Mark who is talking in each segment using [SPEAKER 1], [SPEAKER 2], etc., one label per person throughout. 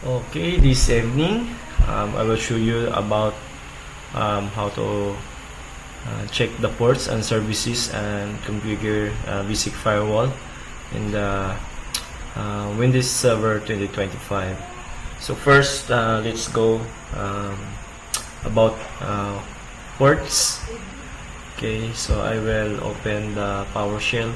[SPEAKER 1] Okay, this evening I will show you about how to check the ports and services and configure basic firewall in the Windows Server 2025. So first, let's go about ports. Okay, so I will open the PowerShell.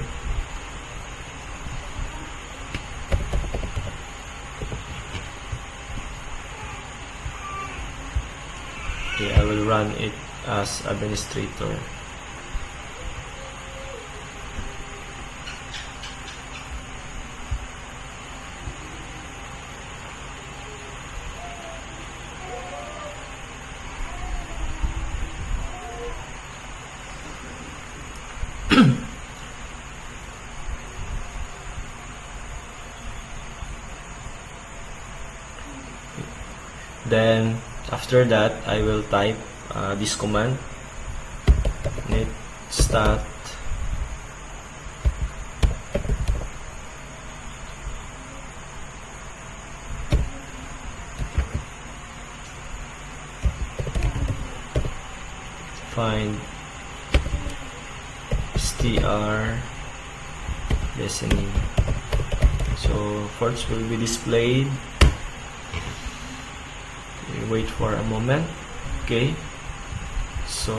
[SPEAKER 1] Okay, I will run it as administrator. Then after that, I will type this command: net stat find str listening. So ports will be displayed. Wait for a moment. Okay, so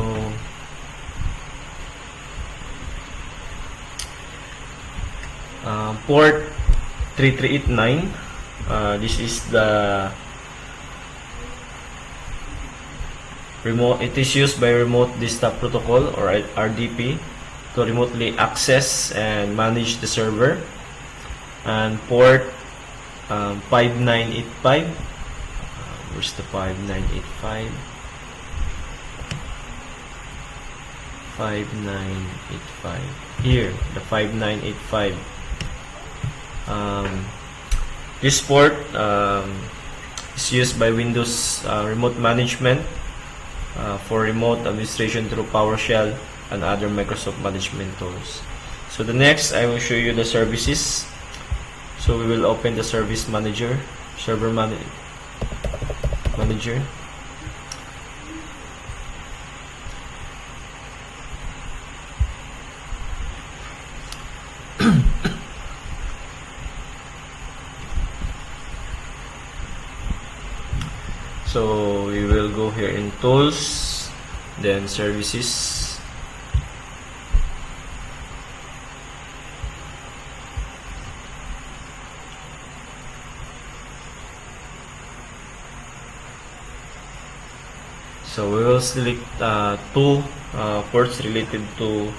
[SPEAKER 1] port 3389, this is the remote. It is used by remote desktop protocol or RDP to remotely access and manage the server. And port 5985. Where's the 5985? 5985. Here, the 5985. This port is used by Windows remote management for remote administration through PowerShell and other Microsoft management tools. So the next, I will show you the services. So we will open the service manager, server manager. So we will go here in tools, then services. So we will select two ports related to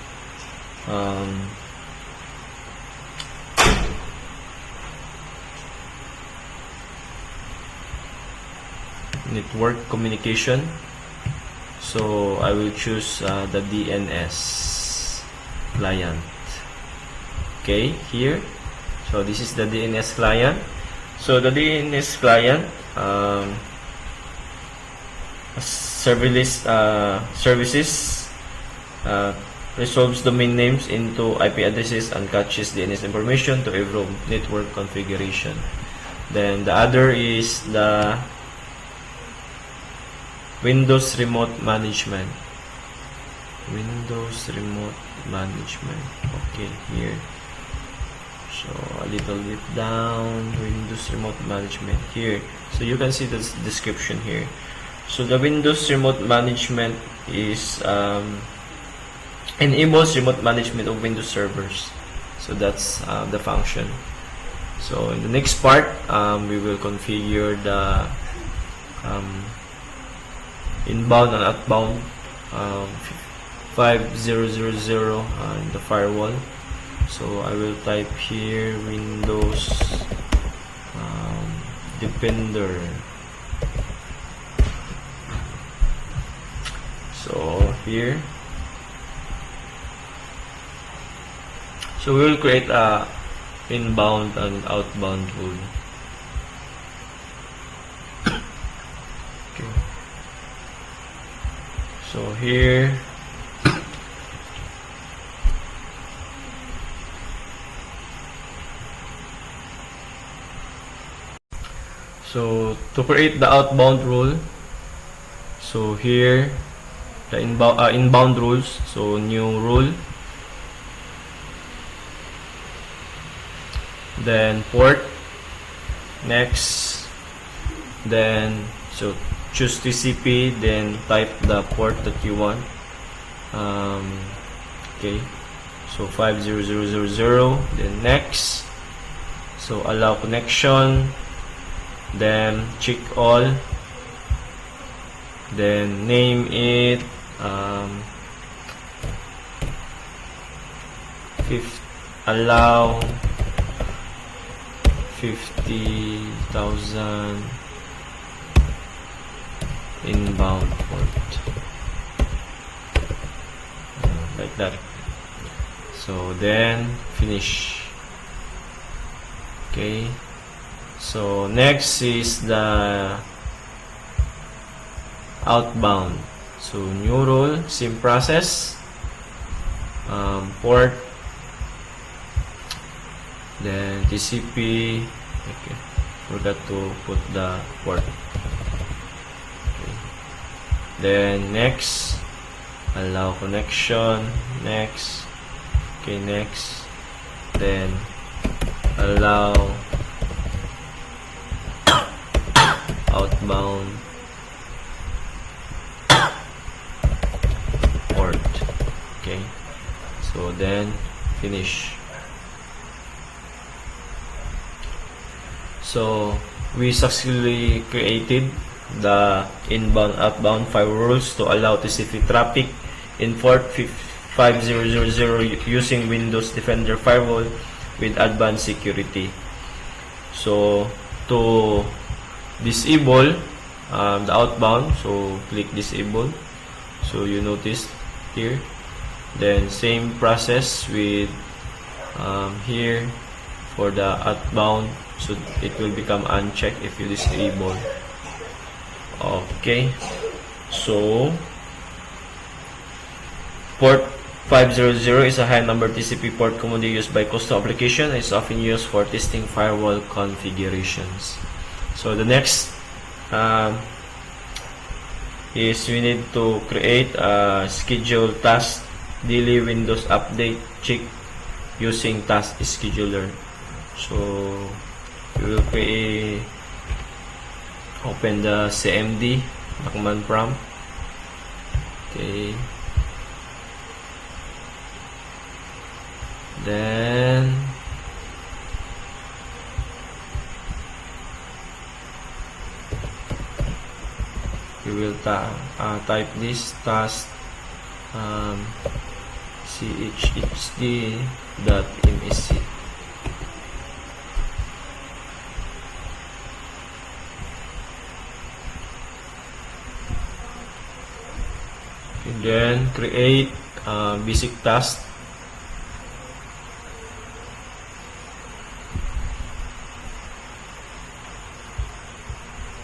[SPEAKER 1] network communication. So I will choose the DNS client. Okay, here. So this is the DNS client. So the DNS client services resolves domain names into IP addresses and caches DNS information to improve network configuration. Then the other is the Windows Remote Management. Windows Remote Management. Okay, here. So a little bit down. Windows Remote Management here. So you can see the description here. So the Windows Remote Management is enables remote management of Windows servers. So that's the function. So in the next part, we will configure the inbound and outbound 5000 in the firewall. So I will type here Windows Defender. So here, so we will create a inbound and outbound rule. Okay. So here, So to create the outbound rule, so here the inbound rules, so new rule, then port, next, then so choose TCP, then type the port that you want. Okay, so 50000, then next, so allow connection, then check all, then name it allow 50,000 inbound port, like that. So then finish. Okay, so next is the outbound. So new rule, same process, port, then TCP. Okay, forgot to put the port. Okay. Then next, allow connection, next. Okay, next, then allow outbound port. Okay, so then finish. So we successfully created the inbound outbound firewall rules to allow TCP traffic in port 5000 using Windows Defender Firewall with advanced security. So to disable the outbound, so click disable. So you notice here, then same process with here for the outbound, so it will become unchecked if you disable. Okay, so port 500 is a high number TCP port commonly used by custom application and is often used for testing firewall configurations. So the next is we need to create a schedule task daily Windows update check using task scheduler. So we will open the CMD, the command prompt. Okay. Then we will type this task chhd.msc. And then create basic task.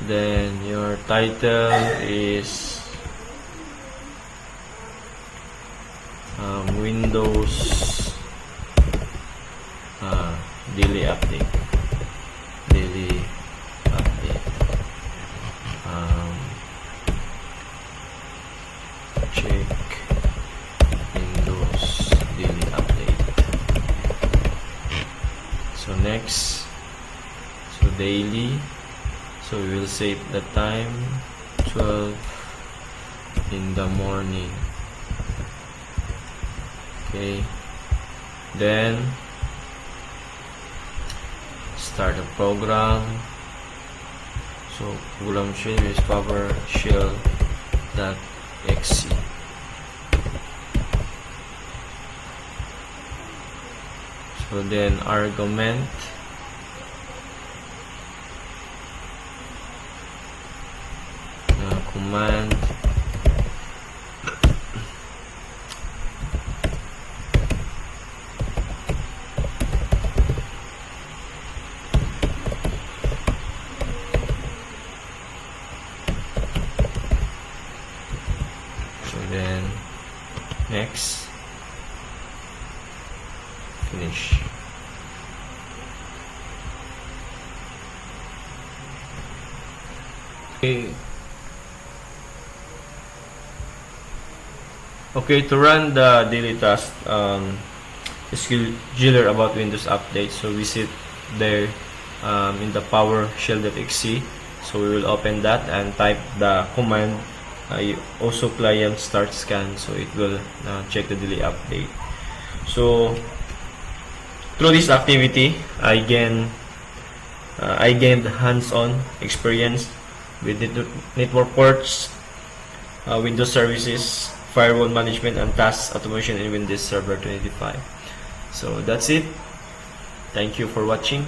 [SPEAKER 1] Then your title is Windows daily update. Check Windows daily update. So next, so daily. So we will save the time 12 in the morning. Okay, then start the program. So program shell is PowerShell.exe. So then argument, command, so then next, finish. Okay, to run the daily task scheduler about Windows update, so visit there in the PowerShell.exe. So we will open that and type the command also client start scan, so it will check the daily update. So through this activity, I gained hands-on experience with network ports, Windows services, firewall management, and task automation in Windows Server 2025. So that's it. Thank you for watching.